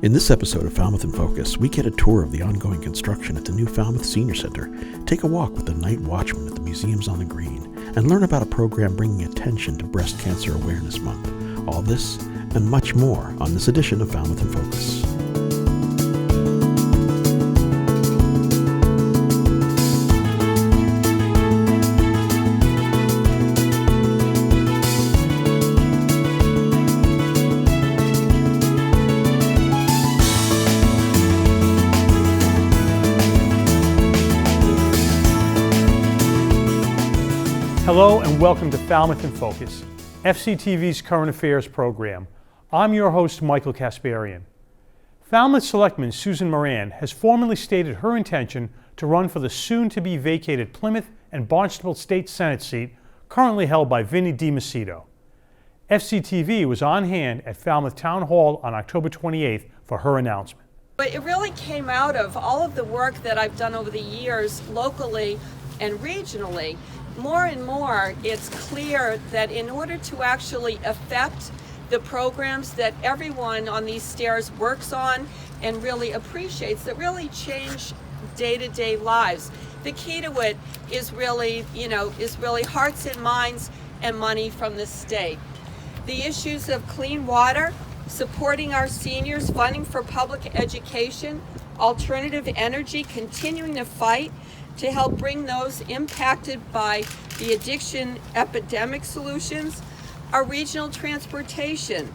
In this episode of Falmouth in Focus, we get a tour of the ongoing construction at the new Falmouth Senior Center, take a walk with the Night Watchman at the Museums on the Green, and learn about a program bringing attention to Breast Cancer Awareness Month. All this and much more on this edition of Falmouth in Focus. Hello and welcome to Falmouth in Focus, FCTV's current affairs program. I'm your host, Michael Kasparian. Falmouth Selectman Susan Moran has formally stated her intention to run for the soon-to-be vacated Plymouth and Barnstable State Senate seat currently held by Vinnie DiMacedo. FCTV was on hand at Falmouth Town Hall on October 28th for her announcement. But it really came out of all of the work that I've done over the years locally and regionally. More and more, it's clear that in order to actually affect the programs that everyone on these stairs works on and really appreciates, that really change day-to-day lives, the key to it is really, hearts and minds and money from the state. The issues of clean water, supporting our seniors, funding for public education, alternative energy, continuing to fight to help bring those impacted by the addiction epidemic solutions, our regional transportation,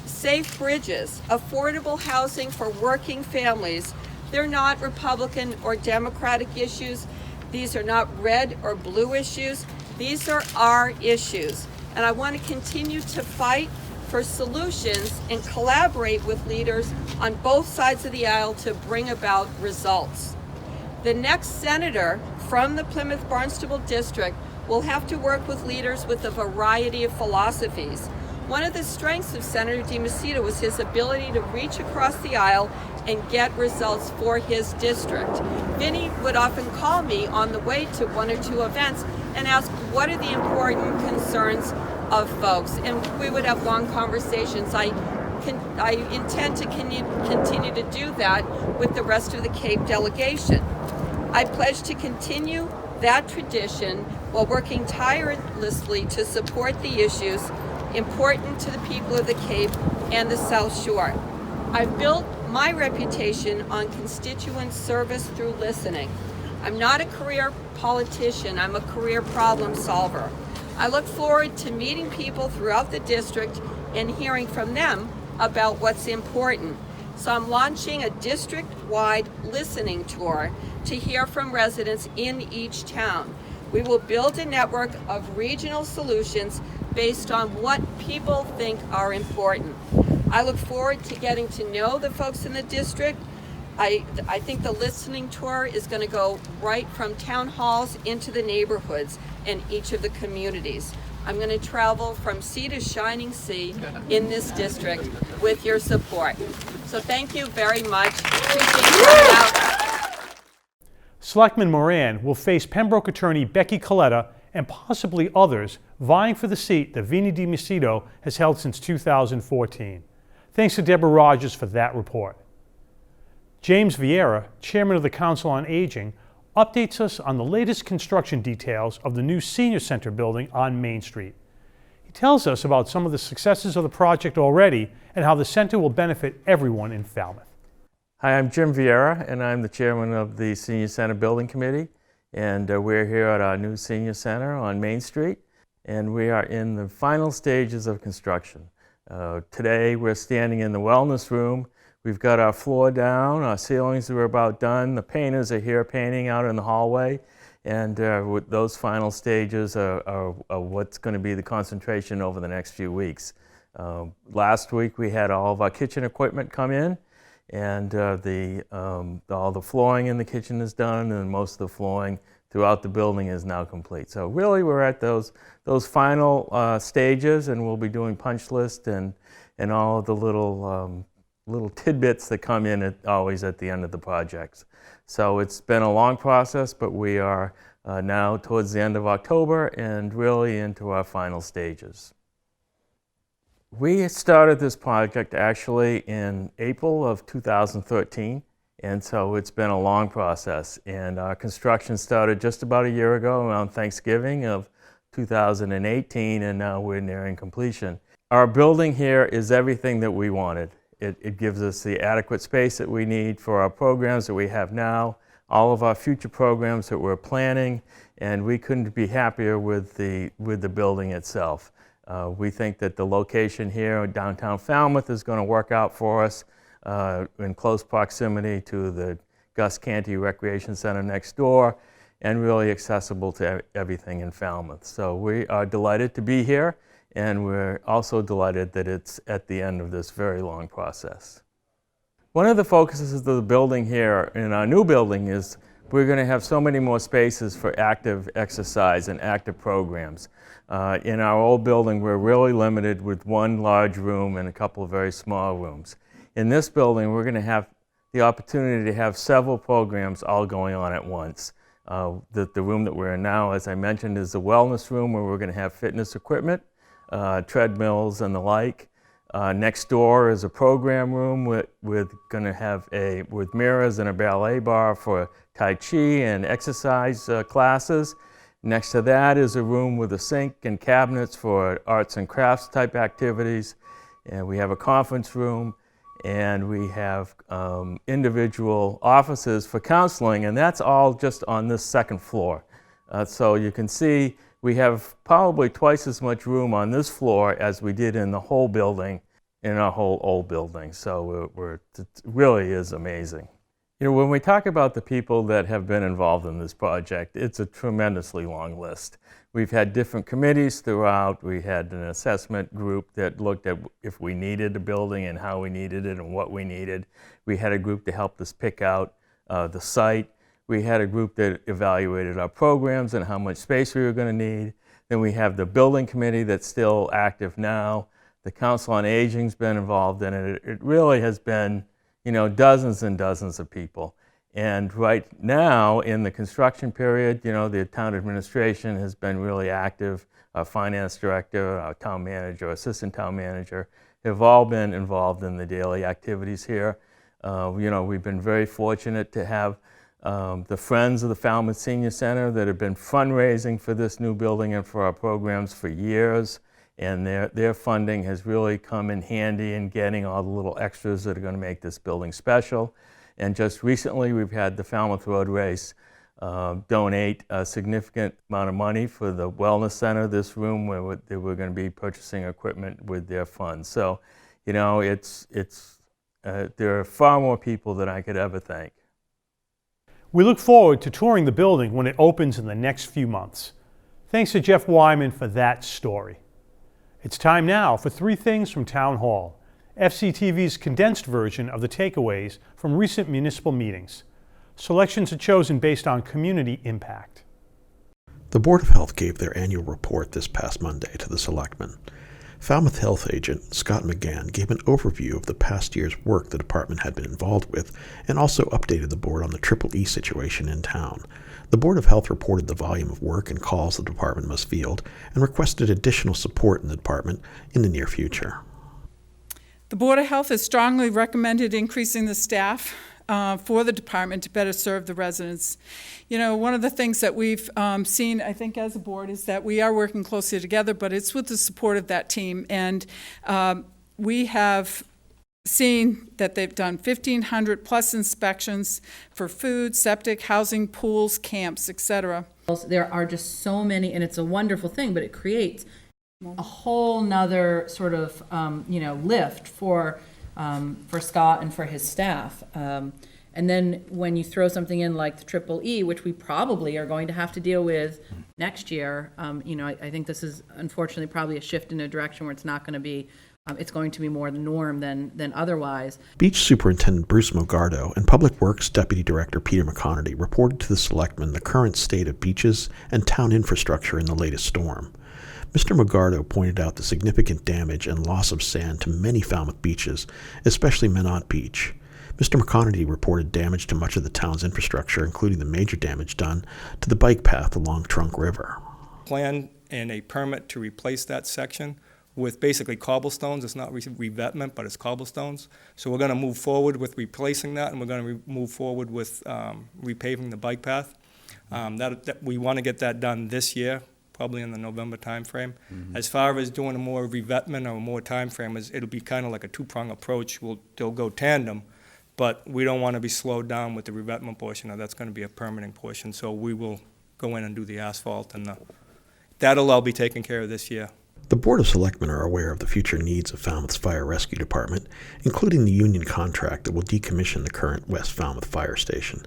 safe bridges, affordable housing for working families. They're not Republican or Democratic issues. These are not red or blue issues. These are our issues. And I want to continue to fight for solutions and collaborate with leaders on both sides of the aisle to bring about results. The next senator from the Plymouth Barnstable district will have to work with leaders with a variety of philosophies. One of the strengths of Senator DiMacedo was his ability to reach across the aisle and get results for his district. Vinnie would often call me on the way to one or two events and ask, what are the important concerns of folks? And we would have long conversations. I intend to continue to do that with the rest of the Cape delegation. I pledge to continue that tradition while working tirelessly to support the issues important to the people of the Cape and the South Shore. I've built my reputation on constituent service through listening. I'm not a career politician, I'm a career problem solver. I look forward to meeting people throughout the district and hearing from them about what's important. So I'm launching a district-wide listening tour to hear from residents in each town. We will build a network of regional solutions based on what people think are important. I look forward to getting to know the folks in the district. I think the listening tour is going to go right from town halls into the neighborhoods and each of the communities. I'm going to travel from sea to shining sea in this district with your support. So thank you very much. Appreciate you coming out. Selectman Moran will face Pembroke attorney Becky Coletta and possibly others vying for the seat that Vinnie DiMacedo has held since 2014. Thanks to Deborah Rogers for that report. James Vieira, chairman of the Council on Aging, updates us on the latest construction details of the new Senior Center building on Main Street. He tells us about some of the successes of the project already and how the center will benefit everyone in Falmouth. Hi, I'm Jim Vieira, and I'm the chairman of the Senior Center Building Committee. And we're here at our new Senior Center on Main Street, and we are in the final stages of construction. Today, we're standing in the wellness room. We've got our floor down, our ceilings are about done. The painters are here painting out in the hallway, and with those final stages are what's going to be the concentration over the next few weeks. Last week, we had all of our kitchen equipment come in, and all the flooring in the kitchen is done, and most of the flooring throughout the building is now complete. So really, we're at those final stages, and we'll be doing punch list and all of the little tidbits that come in always at the end of the projects. So it's been a long process, but we are now towards the end of October and really into our final stages. We started this project actually in April of 2013, and so it's been a long process. And our construction started just about a year ago, around Thanksgiving of 2018, and now we're nearing completion. Our building here is everything that we wanted. It gives us the adequate space that we need for our programs that we have now, all of our future programs that we're planning, and we couldn't be happier with the building itself. We think that the location here in downtown Falmouth is going to work out for us in close proximity to the Gus Canty Recreation Center next door, and really accessible to everything in Falmouth. So we are delighted to be here, and we're also delighted that it's at the end of this very long process. One of the focuses of the building here in our new building is we're going to have so many more spaces for active exercise and active programs. In our old building, we're really limited with one large room and a couple of very small rooms. In this building, we're going to have the opportunity to have several programs all going on at once. The room that we're in now, as I mentioned, is the wellness room where we're going to have fitness equipment, treadmills and the like. Next door is a program room with mirrors and a ballet bar for Tai Chi and exercise classes. Next to that is a room with a sink and cabinets for arts and crafts type activities. And we have a conference room, and we have individual offices for counseling, and that's all just on this second floor. So you can see we have probably twice as much room on this floor as we did in the whole building, in our whole old building. So it really is amazing. You know, when we talk about the people that have been involved in this project, it's a tremendously long list. We've had different committees throughout. We had an assessment group that looked at if we needed a building and how we needed it and what we needed. We had a group to help us pick out the site. We had a group that evaluated our programs and how much space we were going to need. Then we have the building committee that's still active now. The Council on Aging's been involved in it. It really has been, you know, dozens and dozens of people. And right now, in the construction period, you know, the town administration has been really active. Our finance director, our town manager, assistant town manager have all been involved in the daily activities here. You know, we've been very fortunate to have the Friends of the Falmouth Senior Center that have been fundraising for this new building and for our programs for years. And their funding has really come in handy in getting all the little extras that are going to make this building special. And just recently, we've had the Falmouth Road Race donate a significant amount of money for the Wellness Center, this room where they were going to be purchasing equipment with their funds. So, you know, there are far more people than I could ever thank. We look forward to touring the building when it opens in the next few months. Thanks to Jeff Wyman for that story. It's time now for 3 Things from Town Hall, FCTV's condensed version of the takeaways from recent municipal meetings. Selections are chosen based on community impact. The Board of Health gave their annual report this past Monday to the Selectmen. Falmouth Health Agent Scott McGann gave an overview of the past year's work the department had been involved with and also updated the board on the EEE situation in town. The Board of Health reported the volume of work and calls the department must field and requested additional support in the department in the near future. The Board of Health has strongly recommended increasing the staff for the department to better serve the residents. You know, one of the things that we've seen, I think, as a board is that we are working closely together, but it's with the support of that team. And we have seen that they've done 1,500 plus inspections for food, septic, housing, pools, camps, etc. There are just so many, and it's a wonderful thing, but it creates a whole nother sort of lift for Scott and for his staff. And then when you throw something in like the EEE, which we probably are going to have to deal with next year, I think this is unfortunately probably a shift in a direction where it's not going to be. It's going to be more the norm than otherwise. Beach Superintendent Bruce Mogardo and Public Works Deputy Director Peter McConerty reported to the Selectmen the current state of beaches and town infrastructure in the latest storm. Mr. Mogardo pointed out the significant damage and loss of sand to many Falmouth beaches, especially Minot Beach. Mr. McConerty reported damage to much of the town's infrastructure, including the major damage done to the bike path along Trunk River. Plan and a permit to replace that section with basically cobblestones. It's not revetment, but it's cobblestones. So we're going to move forward with replacing that, and we're going to move forward with repaving the bike path. We want to get that done this year, probably in the November timeframe. As far as doing a more revetment or more timeframe, it'll be kind of like a two-prong approach. They'll go tandem, but we don't want to be slowed down with the revetment portion. Now, that's going to be a permitting portion, so we will go in and do the asphalt, and that'll all be taken care of this year. The Board of Selectmen are aware of the future needs of Falmouth's Fire Rescue Department, including the union contract that will decommission the current West Falmouth Fire Station.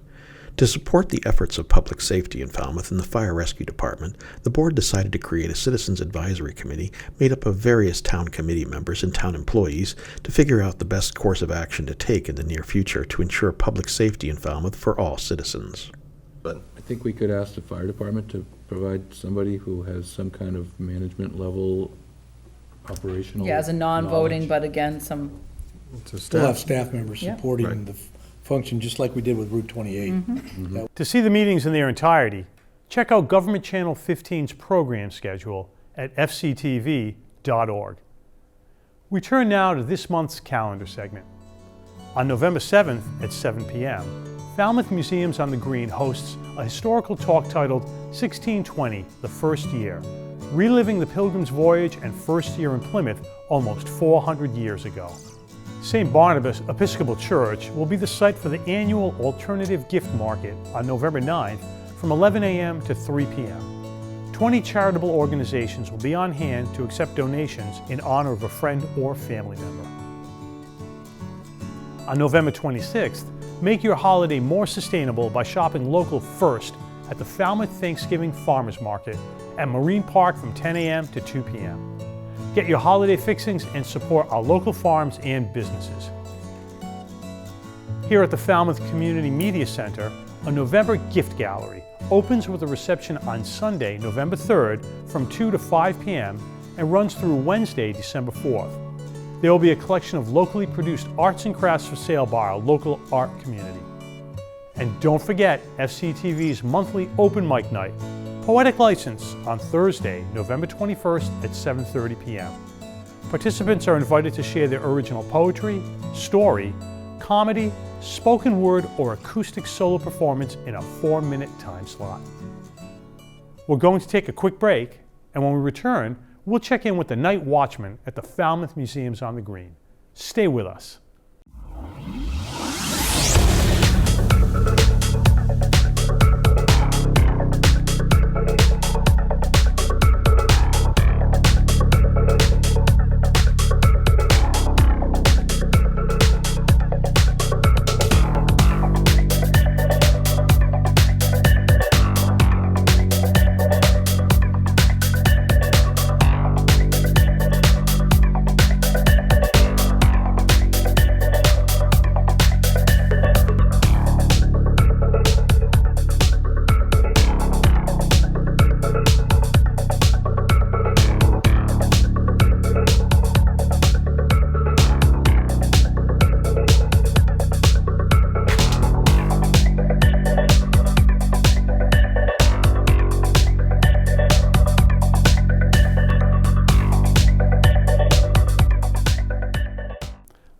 To support the efforts of public safety in Falmouth and the Fire Rescue Department, the board decided to create a Citizens Advisory Committee made up of various town committee members and town employees to figure out the best course of action to take in the near future to ensure public safety in Falmouth for all citizens. I think we could ask the fire department to provide somebody who has some kind of management level operational. Yeah, as a non-voting, knowledge. but again, some, Still have staff members Yeah. supporting Right. the function, just like we did with Route 28. To see the meetings in their entirety, check out Government Channel 15's program schedule at fctv.org. We turn now to this month's calendar segment. On November 7th at 7 p.m., Falmouth Museums on the Green hosts a historical talk titled 1620, The First Year, reliving the Pilgrim's Voyage and first year in Plymouth almost 400 years ago. St. Barnabas Episcopal Church will be the site for the annual Alternative Gift Market on November 9th from 11 a.m. to 3 p.m. 20 charitable organizations will be on hand to accept donations in honor of a friend or family member. On November 26th, make your holiday more sustainable by shopping local first at the Falmouth Thanksgiving Farmers Market at Marine Park from 10 a.m. to 2 p.m. Get your holiday fixings and support our local farms and businesses. Here at the Falmouth Community Media Center, a November gift gallery opens with a reception on Sunday, November 3rd from 2 to 5 p.m. and runs through Wednesday, December 4th. There will be a collection of locally produced arts and crafts for sale by our local art community. And don't forget FCTV's monthly open mic night, Poetic License, on Thursday, November 21st at 7:30 p.m. Participants are invited to share their original poetry, story, comedy, spoken word, or acoustic solo performance in a 4-minute time slot. We're going to take a quick break, and when we return, we'll check in with the Night Watchman at the Falmouth Museums on the Green. Stay with us.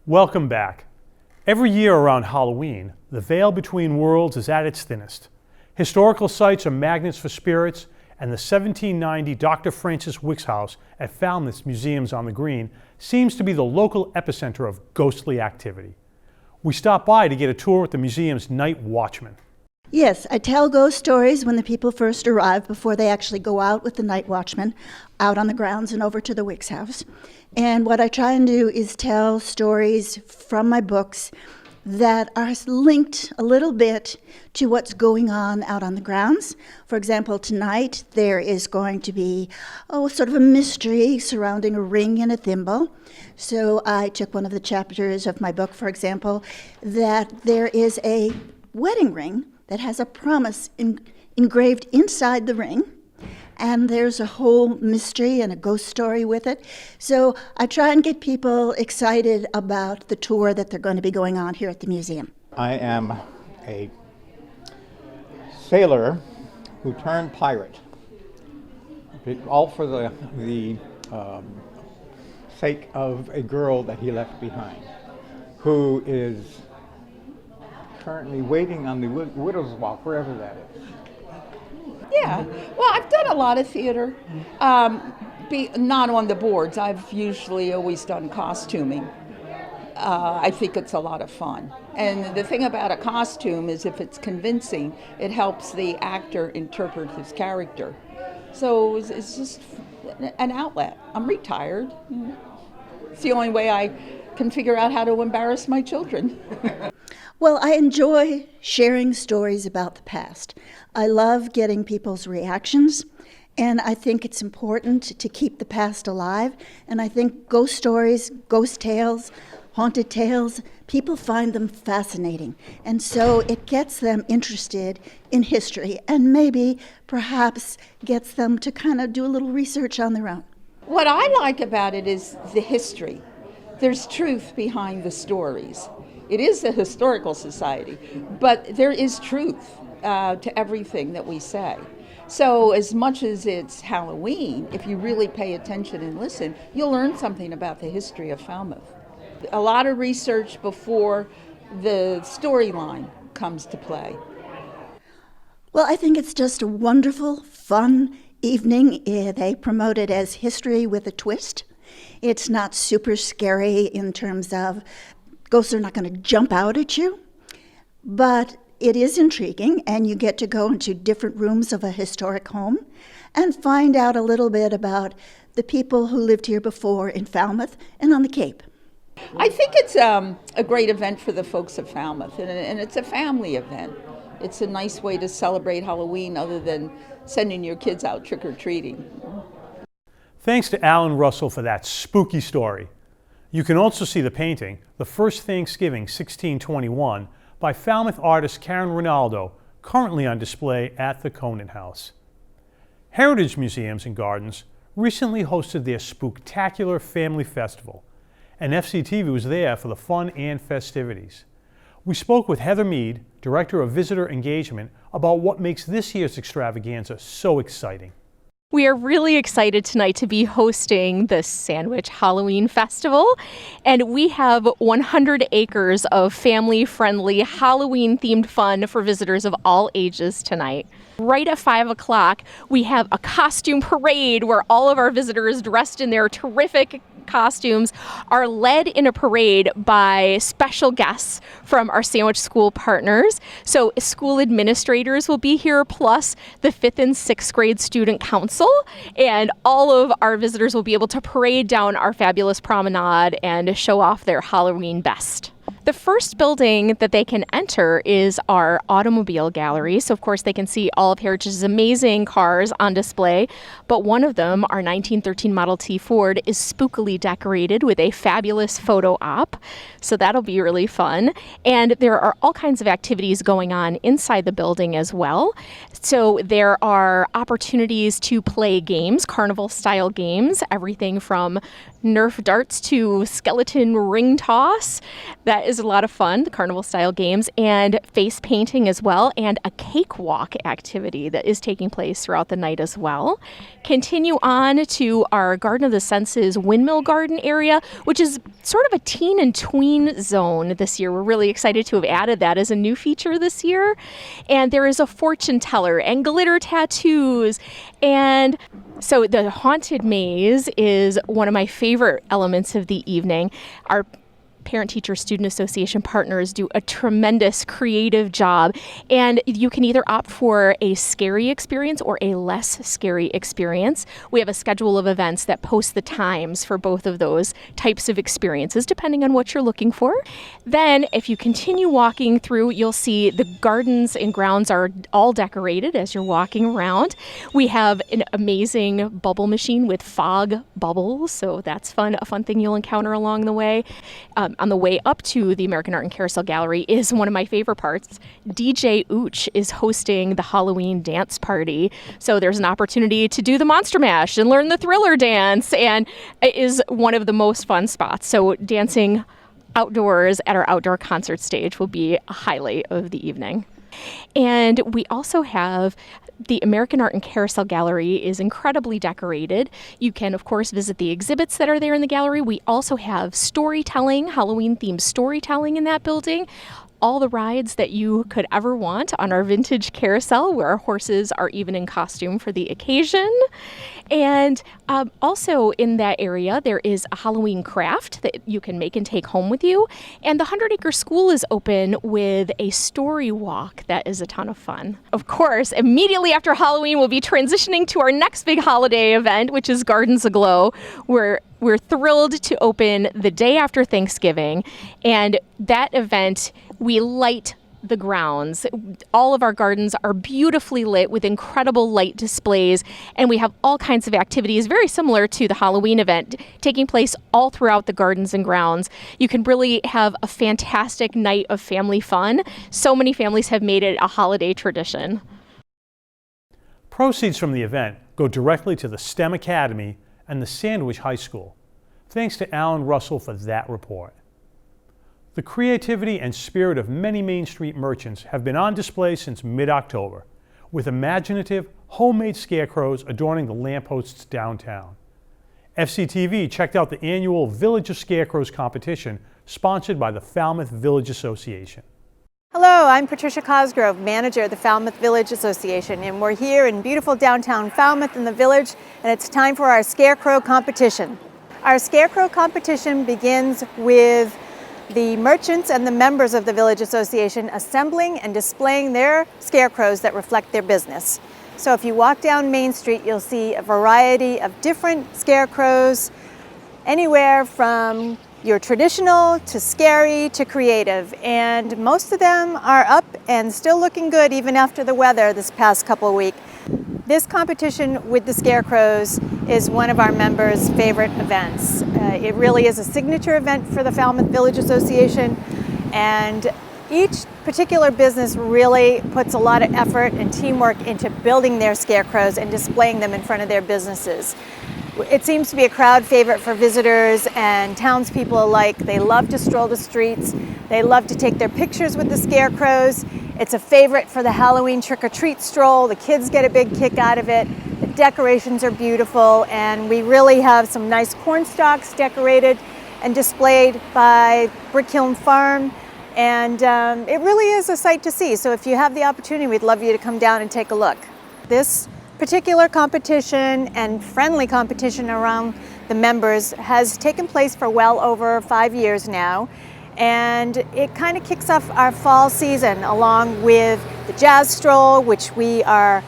Welcome back. Every year around Halloween, the veil between worlds is at its thinnest. Historical sites are magnets for spirits, and the 1790 Dr. Francis Wicks House at Falmouth's Museums on the Green seems to be the local epicenter of ghostly activity. We stopped by to get a tour with the museum's Night Watchman. Yes, I tell ghost stories when the people first arrive before they actually go out with the Night Watchman out on the grounds and over to the Wicks House. And what I try and do is tell stories from my books that are linked a little bit to what's going on out on the grounds. For example, tonight there is going to be sort of a mystery surrounding a ring and a thimble. So I took one of the chapters of my book, for example, that there is a wedding ring that has a promise engraved inside the ring. And there's a whole mystery and a ghost story with it. So I try and get people excited about the tour that they're going to be going on here at the museum. I am a sailor who turned pirate, all for the sake of a girl that he left behind, who is currently waiting on the widow's walk, wherever that is. Yeah, well, I've done a lot of theater, not on the boards. I've usually always done costuming. I think it's a lot of fun. And the thing about a costume is if it's convincing, it helps the actor interpret his character. So it's just an outlet. I'm retired. It's the only way I can figure out how to embarrass my children. Well, I enjoy sharing stories about the past. I love getting people's reactions, and I think it's important to keep the past alive. And I think ghost stories, ghost tales, haunted tales, people find them fascinating. And so it gets them interested in history and maybe perhaps gets them to kind of do a little research on their own. What I like about it is the history. There's truth behind the stories. It is a historical society, but there is truth to everything that we say. So as much as it's Halloween, if you really pay attention and listen, you'll learn something about the history of Falmouth. A lot of research before the storyline comes to play. Well, I think it's just a wonderful, fun evening. They promote it as history with a twist. It's not super scary in terms of ghosts are not going to jump out at you, but it is intriguing, and you get to go into different rooms of a historic home and find out a little bit about the people who lived here before in Falmouth and on the Cape. I think it's a great event for the folks of Falmouth, and it's a family event. It's a nice way to celebrate Halloween other than sending your kids out trick-or-treating. Thanks to Alan Russell for that spooky story. You can also see the painting, The First Thanksgiving 1621, by Falmouth artist Karen Ronaldo, currently on display at the Conant House. Heritage Museums and Gardens recently hosted their Spooktacular Family Festival, and FCTV was there for the fun and festivities. We spoke with Heather Mead, Director of Visitor Engagement, about what makes this year's extravaganza so exciting. We are really excited tonight to be hosting the Sandwich Halloween Festival, and we have 100 acres of family-friendly Halloween-themed fun for visitors of all ages tonight. Right at 5 o'clock, we have a costume parade where all of our visitors dressed in their terrific costumes are led in a parade by special guests from our Sandwich School partners. So school administrators will be here, plus the 5th and 6th grade student council, and all of our visitors will be able to parade down our fabulous promenade and show off their Halloween best. The first building that they can enter is our automobile gallery. So, of course, they can see all of Heritage's amazing cars on display. But one of them, our 1913 Model T Ford, is spookily decorated with a fabulous photo op. So that'll be really fun. And there are all kinds of activities going on inside the building as well. So there are opportunities to play games, carnival-style games, everything from Nerf darts to skeleton ring toss. That is a lot of fun, the carnival-style games, and face painting as well, and a cakewalk activity that is taking place throughout the night as well. Continue on to our Garden of the Senses Windmill Garden area, which is sort of a teen and tween zone this year. We're really excited to have added that as a new feature this year. And there is a fortune teller and glitter tattoos. And so the Haunted Maze is one of my favorite elements of the evening. Our Parent-Teacher Student Association partners do a tremendous creative job, and you can either opt for a scary experience or a less scary experience. We have a schedule of events that post the times for both of those types of experiences depending on what you're looking for. Then if you continue walking through, you'll see the gardens and grounds are all decorated as you're walking around. We have an amazing bubble machine with fog bubbles, so that's fun, a fun thing you'll encounter along the way. On the way up to the American Art and Carousel Gallery is one of my favorite parts. DJ Ooch is hosting the Halloween dance party. So there's an opportunity to do the Monster Mash and learn the Thriller dance, and it is one of the most fun spots. So dancing outdoors at our outdoor concert stage will be a highlight of the evening. And we also have the American Art and Carousel Gallery is incredibly decorated. You can, of course, visit the exhibits that are there in the gallery. We also have storytelling, Halloween-themed storytelling in that building. All the rides that you could ever want on our vintage carousel, where our horses are even in costume for the occasion. And also in that area, there is a Halloween craft that you can make and take home with you. And the 100-acre school is open with a story walk that is a ton of fun. Of course, immediately after Halloween, we'll be transitioning to our next big holiday event, which is Gardens Aglow, where we're thrilled to open the day after Thanksgiving. And that event, we light the grounds. All of our gardens are beautifully lit with incredible light displays, and we have all kinds of activities very similar to the Halloween event taking place all throughout the gardens and grounds. You can really have a fantastic night of family fun. So many families have made it a holiday tradition. Proceeds from the event go directly to the STEM Academy and the Sandwich High School. Thanks to Alan Russell for that report. The creativity and spirit of many Main Street merchants have been on display since mid-October, with imaginative, homemade scarecrows adorning the lampposts downtown. FCTV checked out the annual Village of Scarecrows competition sponsored by the Falmouth Village Association. Hello, I'm Patricia Cosgrove, manager of the Falmouth Village Association, and we're here in beautiful downtown Falmouth in the Village, and it's time for our Scarecrow Competition. Our Scarecrow Competition begins with the merchants and the members of the Village Association assembling and displaying their scarecrows that reflect their business. So if you walk down Main Street, you'll see a variety of different scarecrows, anywhere from your traditional to scary to creative, and most of them are up and still looking good even after the weather this past couple of weeks. This competition with the scarecrows is one of our members' favorite events. It really is a signature event for the Falmouth Village Association, and each particular business really puts a lot of effort and teamwork into building their scarecrows and displaying them in front of their businesses. It seems to be a crowd favorite for visitors and townspeople alike. They love to stroll the streets. They love to take their pictures with the scarecrows. It's a favorite for the Halloween trick-or-treat stroll. The kids get a big kick out of it. The decorations are beautiful, and we really have some nice corn stalks decorated and displayed by Brick Hill Farm. And it really is a sight to see. So if you have the opportunity, we'd love you to come down and take a look. This particular competition and friendly competition around the members has taken place for well over 5 years now, and it kind of kicks off our fall season along with the Jazz Stroll, which we are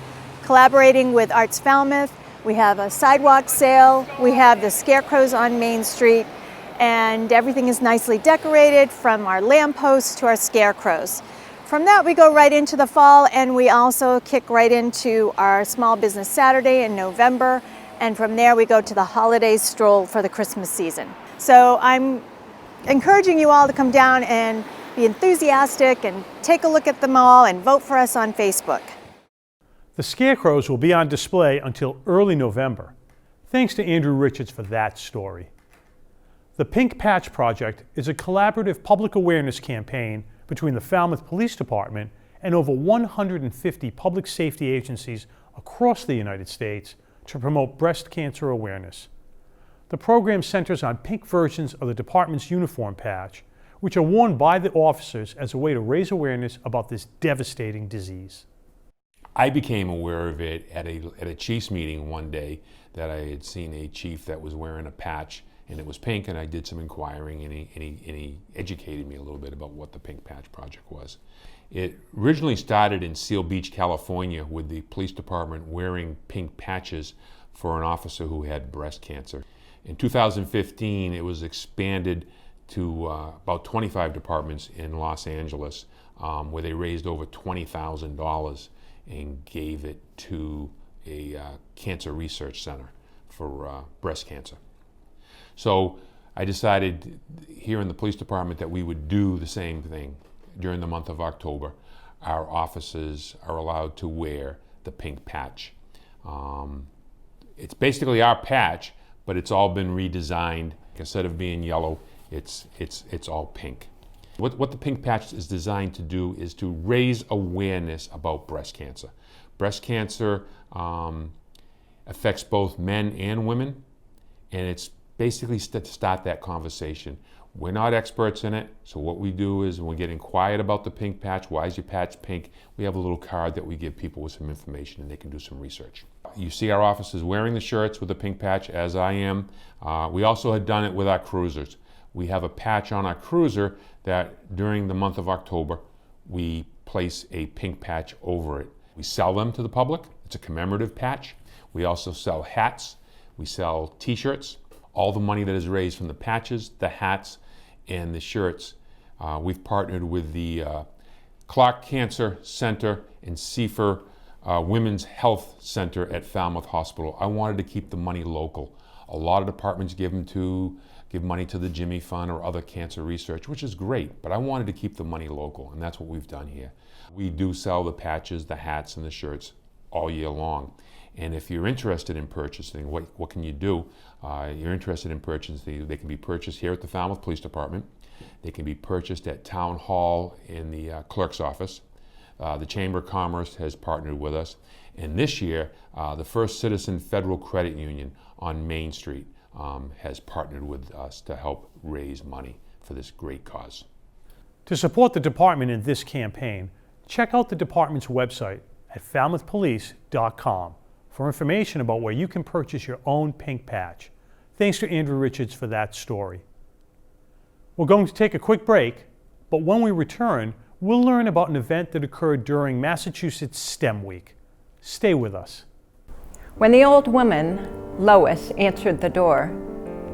collaborating with Arts Falmouth. We have a sidewalk sale, we have the scarecrows on Main Street, and everything is nicely decorated from our lampposts to our scarecrows. From that, we go right into the fall, and we also kick right into our Small Business Saturday in November, and from there we go to the holiday stroll for the Christmas season. So I'm encouraging you all to come down and be enthusiastic and take a look at them all and vote for us on Facebook. The scarecrows will be on display until early November. Thanks to Andrew Richards for that story. The Pink Patch Project is a collaborative public awareness campaign between the Falmouth Police Department and over 150 public safety agencies across the United States to promote breast cancer awareness. The program centers on pink versions of the department's uniform patch, which are worn by the officers as a way to raise awareness about this devastating disease. I became aware of it at a chief's meeting one day, that I had seen a chief that was wearing a patch, and it was pink, and I did some inquiring, and he educated me a little bit about what the Pink Patch Project was. It originally started in Seal Beach, California, with the police department wearing pink patches for an officer who had breast cancer. In 2015, it was expanded to about 25 departments in Los Angeles, where they raised over $20,000 and gave it to a cancer research center for breast cancer. So I decided here in the police department that we would do the same thing. During the month of October, our officers are allowed to wear the pink patch. It's basically our patch, but it's all been redesigned. Instead of being yellow, it's all pink. What the pink patch is designed to do is to raise awareness about breast cancer. Breast cancer affects both men and women, and it's basically to start that conversation. We're not experts in it, so what we do is when we're getting quiet about the pink patch, why is your patch pink, we have a little card that we give people with some information and they can do some research. You see our officers wearing the shirts with the pink patch, as I am. We also had done it with our cruisers. We have a patch on our cruiser that during the month of October, we place a pink patch over it. We sell them to the public. It's a commemorative patch. We also sell hats. We sell t-shirts. All the money that is raised from the patches, the hats, and the shirts, we've partnered with the Clark Cancer Center and Seifer Women's Health Center at Falmouth Hospital. I wanted to keep the money local. A lot of departments give money to the Jimmy Fund or other cancer research, which is great, but I wanted to keep the money local, and that's what we've done here. We do sell the patches, the hats, and the shirts all year long. And if you're interested in purchasing, what can you do? You're interested in purchasing, they can be purchased here at the Falmouth Police Department. They can be purchased at Town Hall in the clerk's office. The Chamber of Commerce has partnered with us. And this year, the First Citizen Federal Credit Union on Main Street has partnered with us to help raise money for this great cause. To support the department in this campaign, check out the department's website at falmouthpolice.com for information about where you can purchase your own pink patch. Thanks to Andrew Richards for that story. We're going to take a quick break, but when we return, we'll learn about an event that occurred during Massachusetts STEM Week. Stay with us. When the old woman, Lois, answered the door,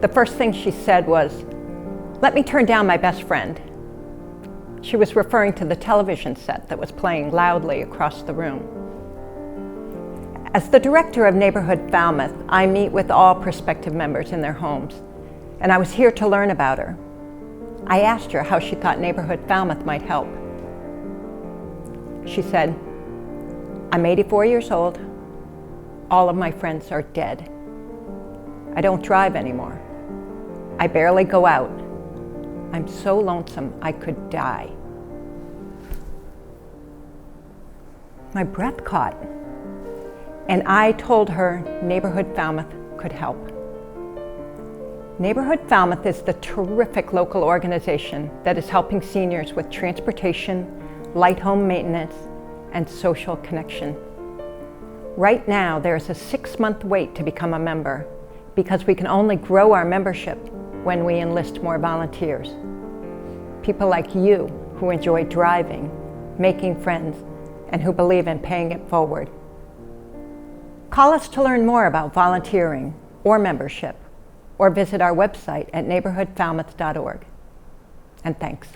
the first thing she said was, "Let me turn down my best friend." She was referring to the television set that was playing loudly across the room. As the director of Neighborhood Falmouth, I meet with all prospective members in their homes, and I was here to learn about her. I asked her how she thought Neighborhood Falmouth might help. She said, "I'm 84 years old. All of my friends are dead. I don't drive anymore. I barely go out. I'm so lonesome I could die." My breath caught, and I told her Neighborhood Falmouth could help. Neighborhood Falmouth is the terrific local organization that is helping seniors with transportation, light home maintenance, and social connection. Right now, there is a 6-month wait to become a member because we can only grow our membership when we enlist more volunteers. People like you who enjoy driving, making friends, and who believe in paying it forward. Call us to learn more about volunteering or membership, or visit our website at neighborhoodfalmouth.org. And thanks.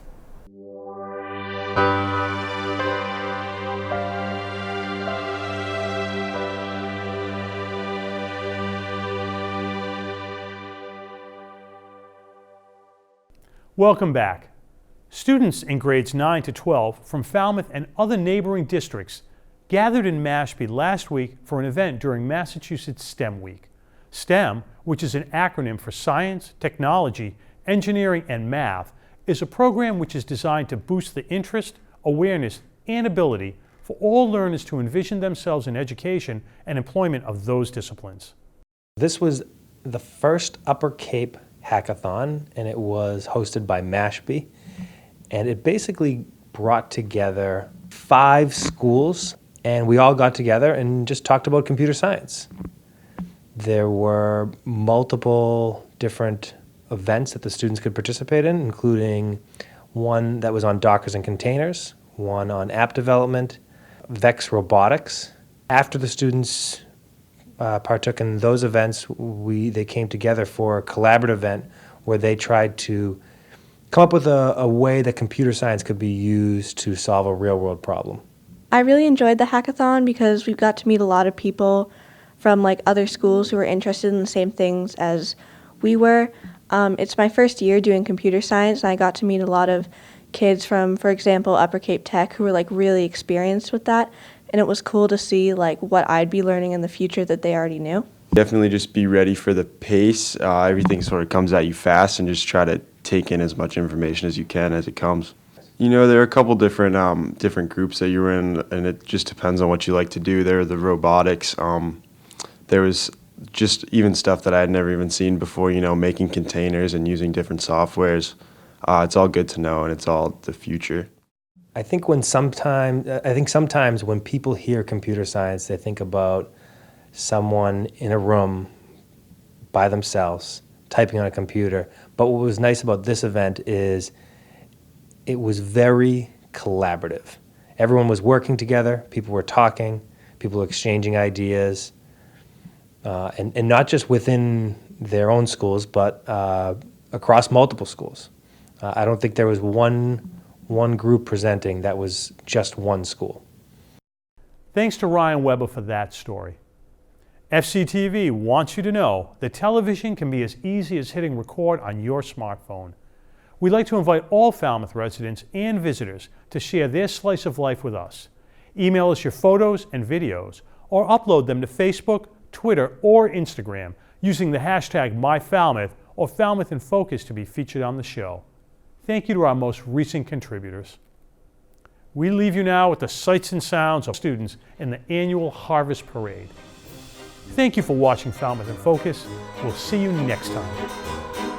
Welcome back. Students in grades 9 to 12 from Falmouth and other neighboring districts gathered in Mashpee last week for an event during Massachusetts STEM Week. STEM, which is an acronym for Science, Technology, Engineering, and Math, is a program which is designed to boost the interest, awareness, and ability for all learners to envision themselves in education and employment of those disciplines. This was the first Upper Cape Hackathon, and it was hosted by Mashpee, and it basically brought together 5 schools, and we all got together and just talked about computer science. There were multiple different events that the students could participate in, including one that was on Dockers and Containers, one on app development, Vex Robotics. After the students partook in those events, they came together for a collaborative event where they tried to come up with a way that computer science could be used to solve a real-world problem. I really enjoyed the hackathon because we got to meet a lot of people from like other schools who were interested in the same things as we were. It's my first year doing computer science, and I got to meet a lot of kids from, for example, Upper Cape Tech who were like really experienced with that, and it was cool to see like what I'd be learning in the future that they already knew. Definitely just be ready for the pace. Everything sort of comes at you fast, and just try to take in as much information as you can as it comes. You know, there are a couple different groups that you're in, and it just depends on what you like to do. There are the robotics. There was just even stuff that I had never even seen before, you know, making containers and using different softwares. It's all good to know, and it's all the future. I think sometimes when people hear computer science, they think about someone in a room by themselves typing on a computer. But what was nice about this event is it was very collaborative. Everyone was working together, people were talking, people were exchanging ideas, and not just within their own schools, but across multiple schools. I don't think there was one group presenting that was just one school. Thanks to Ryan Weber for that story. FCTV wants you to know that television can be as easy as hitting record on your smartphone. We'd like to invite all Falmouth residents and visitors to share their slice of life with us. Email us your photos and videos, or upload them to Facebook, Twitter, or Instagram using the hashtag MyFalmouth or Falmouth in Focus to be featured on the show. Thank you to our most recent contributors. We leave you now with the sights and sounds of students in the annual Harvest Parade. Thank you for watching Falmouth in Focus. We'll see you next time.